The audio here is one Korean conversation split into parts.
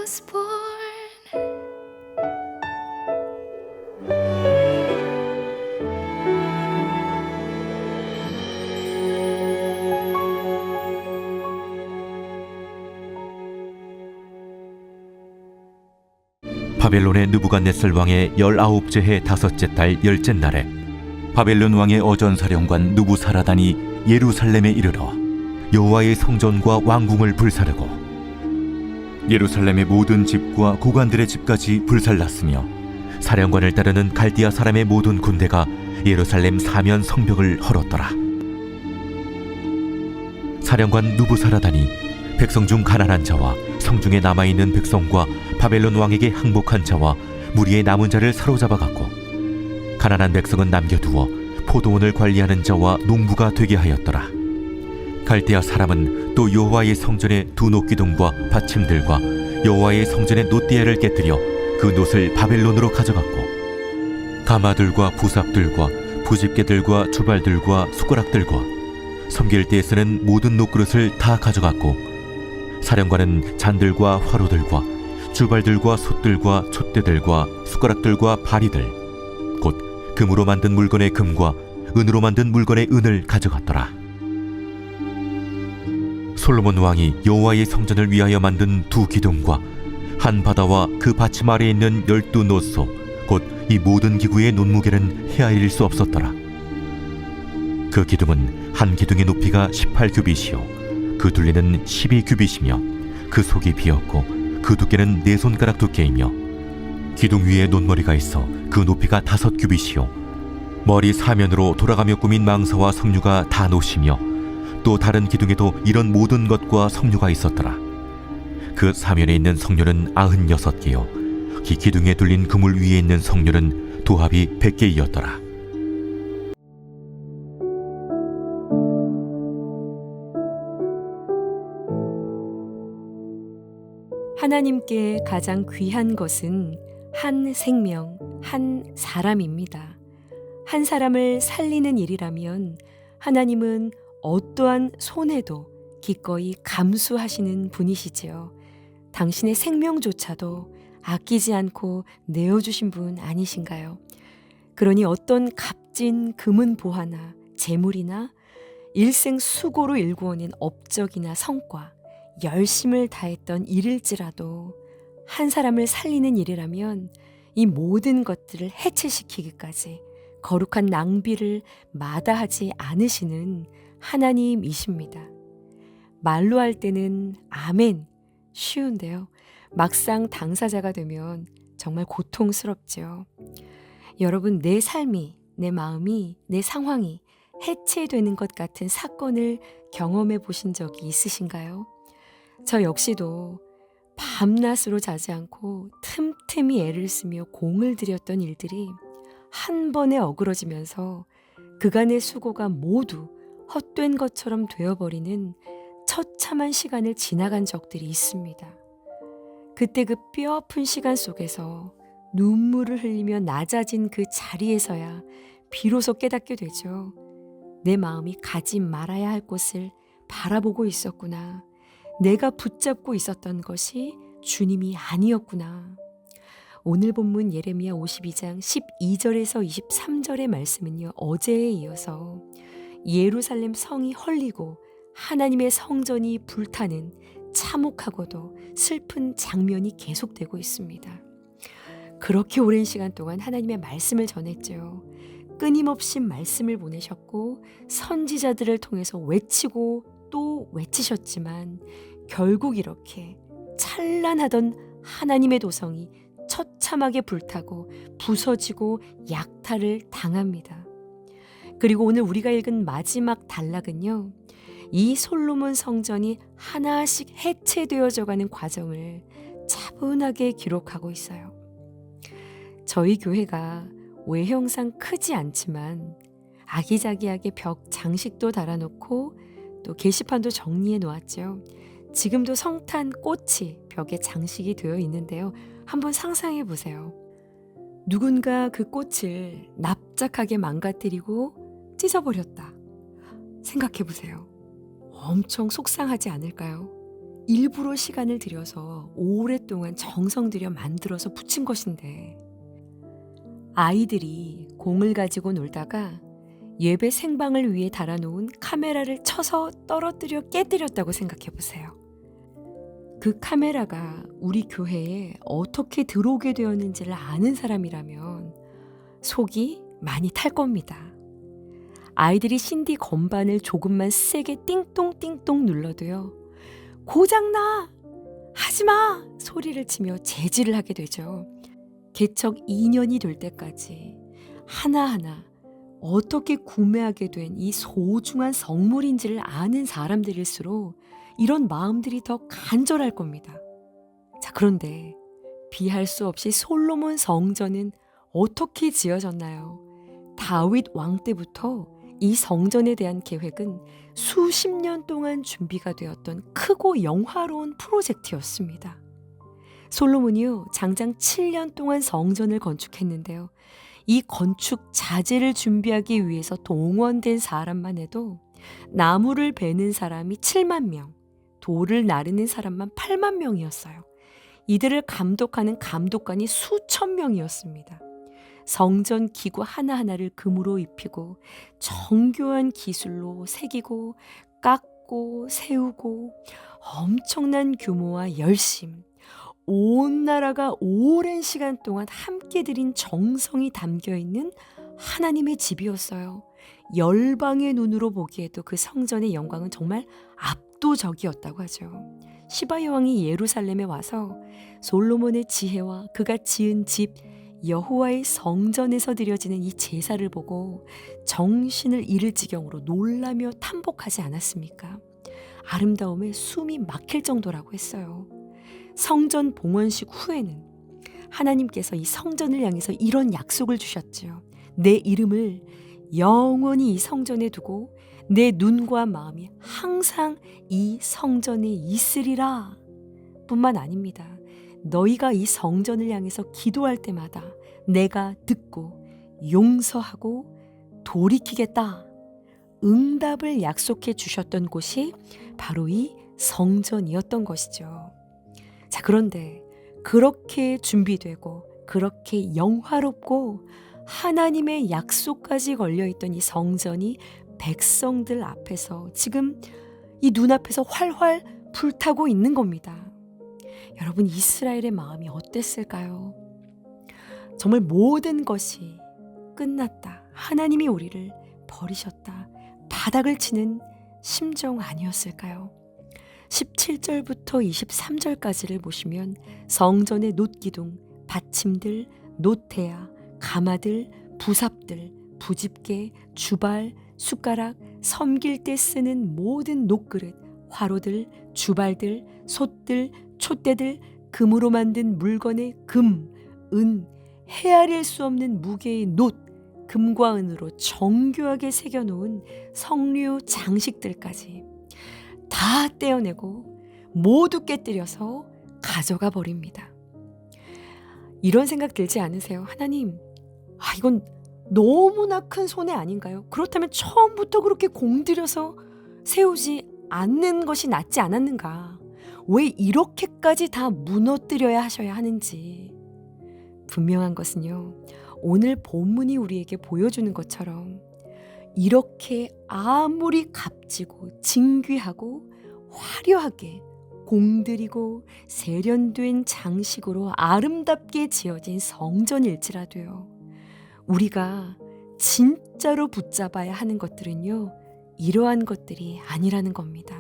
was born. 바벨론의 느부갓네살 왕의 19째 해 5째 달 10째 날에 바벨론 왕의 어전사령관 느부사라단이 예루살렘에 이르러 여호와의 성전과 왕궁을 불사르고 예루살렘의 모든 집과 고관들의 집까지 불살랐으며 사령관을 따르는 갈디아 사람의 모든 군대가 예루살렘 사면 성벽을 헐었더라. 사령관 느부사라단이 백성 중 가난한 자와 성중에 남아있는 백성과 바벨론 왕에게 항복한 자와 무리의 남은 자를 사로잡아 갔고, 가난한 백성은 남겨두어 포도원을 관리하는 자와 농부가 되게 하였더라. 갈대아 사람은 또 여호와의 성전의 두 놋기둥과 받침들과 여호와의 성전의 놋대야를 깨뜨려 그 놋을 바벨론으로 가져갔고, 가마들과 부삽들과 부집게들과 주발들과 숟가락들과 섬길 때에 쓰는 모든 놋그릇을 다 가져갔고, 사령관은 잔들과 화로들과 주발들과 솥들과 촛대들과 숟가락들과 바리들 곧 금으로 만든 물건의 금과 은으로 만든 물건의 은을 가져갔더라. 솔로몬 왕이 여호와의 성전을 위하여 만든 두 기둥과 한 바다와 그 받침 아래에 있는 12놋소 곧 이 모든 기구의 논무게는 헤아릴 수 없었더라. 그 기둥은 한 기둥의 높이가 18규빗이요 그 둘레는 12규빗이며 그 속이 비었고 그 두께는 4손가락 두께이며 기둥 위에 논머리가 있어 그 높이가 5규빗이요 머리 사면으로 돌아가며 꾸민 망사와 석류가 다 놋이며 또 다른 기둥에도 이런 모든 것과 석류가 있었더라. 그 사면에 있는 석류는 96개요 이 기둥에 둘린 그물 위에 있는 석류는 도합이 100개이었더라. 하나님께 가장 귀한 것은 한 생명, 한 사람입니다. 한 사람을 살리는 일이라면 하나님은 어떠한 손해도 기꺼이 감수하시는 분이시지요. 당신의 생명조차도 아끼지 않고 내어주신 분 아니신가요? 그러니 어떤 값진 금은 보화나 재물이나 일생 수고로 일구어낸 업적이나 성과, 열심을 다했던 일일지라도 한 사람을 살리는 일이라면 이 모든 것들을 해체시키기까지 거룩한 낭비를 마다하지 않으시는 하나님이십니다. 말로 할 때는 아멘 쉬운데요. 막상 당사자가 되면 정말 고통스럽죠. 여러분, 내 삶이, 내 마음이, 내 상황이 해체되는 것 같은 사건을 경험해 보신 적이 있으신가요? 저 역시도 밤낮으로 자지 않고 틈틈이 애를 쓰며 공을 들였던 일들이 한 번에 어그러지면서 그간의 수고가 모두 헛된 것처럼 되어버리는 처참한 시간을 지나간 적들이 있습니다. 그때 그 뼈아픈 시간 속에서 눈물을 흘리며 낮아진 그 자리에서야 비로소 깨닫게 되죠. 내 마음이 가지 말아야 할 곳을 바라보고 있었구나. 내가 붙잡고 있었던 것이 주님이 아니었구나. 오늘 본문 예레미야 52장 12절에서 23절의 말씀은요, 어제에 이어서 예루살렘 성이 헐리고 하나님의 성전이 불타는 참혹하고도 슬픈 장면이 계속되고 있습니다. 그렇게 오랜 시간 동안 하나님의 말씀을 전했죠. 끊임없이 말씀을 보내셨고 선지자들을 통해서 외치고 또 외치셨지만 결국 이렇게 찬란하던 하나님의 도성이 처참하게 불타고 부서지고 약탈을 당합니다. 그리고 오늘 우리가 읽은 마지막 단락은요, 이 솔로몬 성전이 하나씩 해체되어져가는 과정을 차분하게 기록하고 있어요. 저희 교회가 외형상 크지 않지만 아기자기하게 벽 장식도 달아놓고 또 게시판도 정리해 놓았죠. 지금도 성탄 꽃이 벽에 장식이 되어 있는데요. 한번 상상해 보세요. 누군가 그 꽃을 납작하게 망가뜨리고 찢어버렸다. 생각해 보세요. 엄청 속상하지 않을까요? 일부러 시간을 들여서 오랫동안 정성 들여 만들어서 붙인 것인데 아이들이 공을 가지고 놀다가 예배 생방을 위해 달아놓은 카메라를 쳐서 떨어뜨려 깨뜨렸다고 생각해 보세요. 그 카메라가 우리 교회에 어떻게 들어오게 되었는지를 아는 사람이라면 속이 많이 탈 겁니다. 아이들이 CD 건반을 조금만 세게 띵똥띵똥 눌러도요. 고장나! 하지마! 소리를 치며 제지를 하게 되죠. 개척 2년이 될 때까지 하나하나 어떻게 구매하게 된 이 소중한 성물인지를 아는 사람들일수록 이런 마음들이 더 간절할 겁니다. 자, 그런데 비할 수 없이 솔로몬 성전은 어떻게 지어졌나요? 다윗 왕 때부터 이 성전에 대한 계획은 수십 년 동안 준비가 되었던 크고 영화로운 프로젝트였습니다. 솔로몬이요, 장장 7년 동안 성전을 건축했는데요. 이 건축 자재를 준비하기 위해서 동원된 사람만 해도 나무를 베는 사람이 7만 명, 돌을 나르는 사람만 8만 명이었어요. 이들을 감독하는 감독관이 수천 명이었습니다. 성전 기구 하나하나를 금으로 입히고 정교한 기술로 새기고 깎고 세우고 엄청난 규모와 열심, 온 나라가 오랜 시간 동안 함께 들인 정성이 담겨있는 하나님의 집이었어요. 열방의 눈으로 보기에도 그 성전의 영광은 정말 압도적이었다고 하죠. 시바 여왕이 예루살렘에 와서 솔로몬의 지혜와 그가 지은 집 여호와의 성전에서 드려지는 이 제사를 보고 정신을 잃을 지경으로 놀라며 탐복하지 않았습니까? 아름다움에 숨이 막힐 정도라고 했어요. 성전 봉헌식 후에는 하나님께서 이 성전을 향해서 이런 약속을 주셨지요. 내 이름을 영원히 이 성전에 두고 내 눈과 마음이 항상 이 성전에 있으리라. 뿐만 아닙니다. 너희가 이 성전을 향해서 기도할 때마다 내가 듣고 용서하고 돌이키겠다. 응답을 약속해 주셨던 곳이 바로 이 성전이었던 것이죠. 자, 그런데 그렇게 준비되고 그렇게 영화롭고 하나님의 약속까지 걸려있던 이 성전이 백성들 앞에서 지금 이 눈앞에서 활활 불타고 있는 겁니다. 여러분, 이스라엘의 마음이 어땠을까요? 정말 모든 것이 끝났다. 하나님이 우리를 버리셨다. 바닥을 치는 심정 아니었을까요? 17절부터 23절까지를 보시면 성전의 놋기둥, 받침들, 놋대야, 가마들, 부삽들, 부집게, 주발, 숟가락, 섬길 때 쓰는 모든 놋그릇, 화로들, 주발들, 솥들, 촛대들, 금으로 만든 물건의 금, 은, 헤아릴 수 없는 무게의 놋, 금과 은으로 정교하게 새겨놓은 성류 장식들까지 다 떼어내고 모두 깨뜨려서 가져가 버립니다. 이런 생각 들지 않으세요? 하나님, 이건 너무나 큰 손해 아닌가요? 그렇다면 처음부터 그렇게 공들여서 세우지 않는 것이 낫지 않았는가? 왜 이렇게까지 다 무너뜨려야 하셔야 하는지. 분명한 것은요, 오늘 본문이 우리에게 보여주는 것처럼 이렇게 아무리 값지고 진귀하고 화려하게 공들이고 세련된 장식으로 아름답게 지어진 성전일지라도요, 우리가 진짜로 붙잡아야 하는 것들은요, 이러한 것들이 아니라는 겁니다.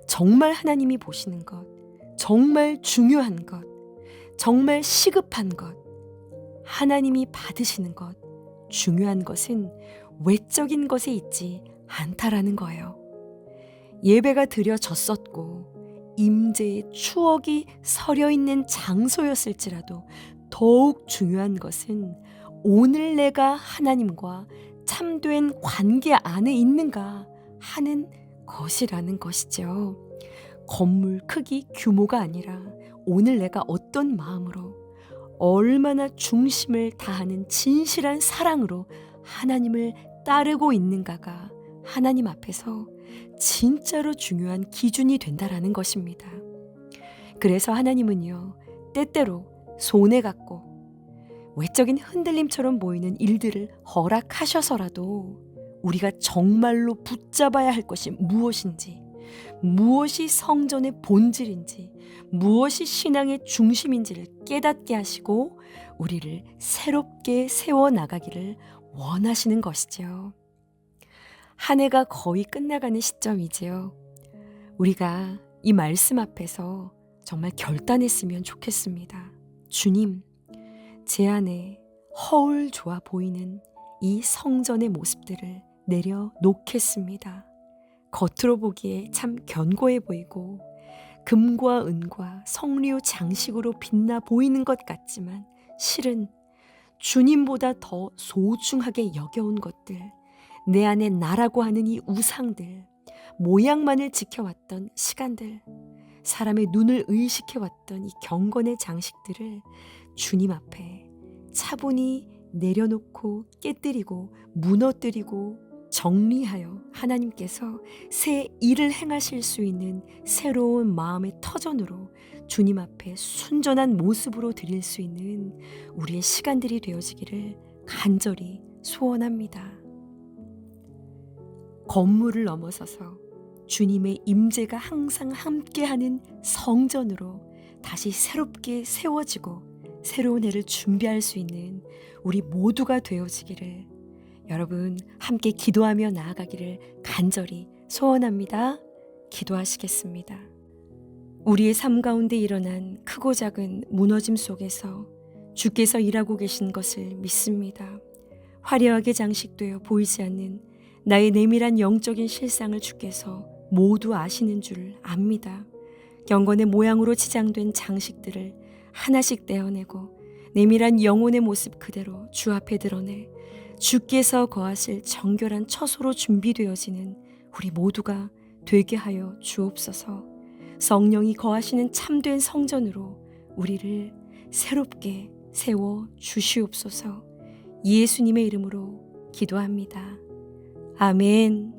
정말 하나님이 보시는 것, 정말 중요한 것, 정말 시급한 것, 하나님이 받으시는 것, 중요한 것은 외적인 것에 있지 않다라는 거예요. 예배가 드려졌었고 임재의 추억이 서려있는 장소였을지라도 더욱 중요한 것은 오늘 내가 하나님과 참된 관계 안에 있는가 하는 것이라는 것이죠. 건물 크기, 규모가 아니라 오늘 내가 어떤 마음으로, 얼마나 중심을 다하는 진실한 사랑으로 하나님을 따르고 있는가가 하나님 앞에서 진짜로 중요한 기준이 된다라는 것입니다. 그래서 하나님은요, 때때로 손해 갖고 외적인 흔들림처럼 보이는 일들을 허락하셔서라도 우리가 정말로 붙잡아야 할 것이 무엇인지, 무엇이 성전의 본질인지, 무엇이 신앙의 중심인지를 깨닫게 하시고 우리를 새롭게 세워나가기를 원하시는 것이죠. 한 해가 거의 끝나가는 시점이지요. 우리가 이 말씀 앞에서 정말 결단했으면 좋겠습니다. 주님, 제 안에 허울 좋아 보이는 이 성전의 모습들을 내려놓겠습니다. 겉으로 보기에 참 견고해 보이고 금과 은과 성류 장식으로 빛나 보이는 것 같지만 실은 주님보다 더 소중하게 여겨온 것들, 내 안에 나라고 하는 이 우상들, 모양만을 지켜왔던 시간들, 사람의 눈을 의식해왔던 이 경건의 장식들을 주님 앞에 차분히 내려놓고 깨뜨리고 무너뜨리고 정리하여 하나님께서 새 일을 행하실 수 있는 새로운 마음의 터전으로 주님 앞에 순전한 모습으로 드릴 수 있는 우리의 시간들이 되어지기를 간절히 소원합니다. 건물을 넘어서서 주님의 임재가 항상 함께하는 성전으로 다시 새롭게 세워지고 새로운 해를 준비할 수 있는 우리 모두가 되어지기를 여러분 함께 기도하며 나아가기를 간절히 소원합니다. 기도하시겠습니다. 우리의 삶 가운데 일어난 크고 작은 무너짐 속에서 주께서 일하고 계신 것을 믿습니다. 화려하게 장식되어 보이지 않는 나의 내밀한 영적인 실상을 주께서 모두 아시는 줄 압니다. 경건의 모양으로 치장된 장식들을 하나씩 떼어내고 내밀한 영혼의 모습 그대로 주 앞에 드러내 주께서 거하실 정결한 처소로 준비되어지는 우리 모두가 되게 하여 주옵소서. 성령이 거하시는 참된 성전으로 우리를 새롭게 세워 주시옵소서. 예수님의 이름으로 기도합니다. 아멘.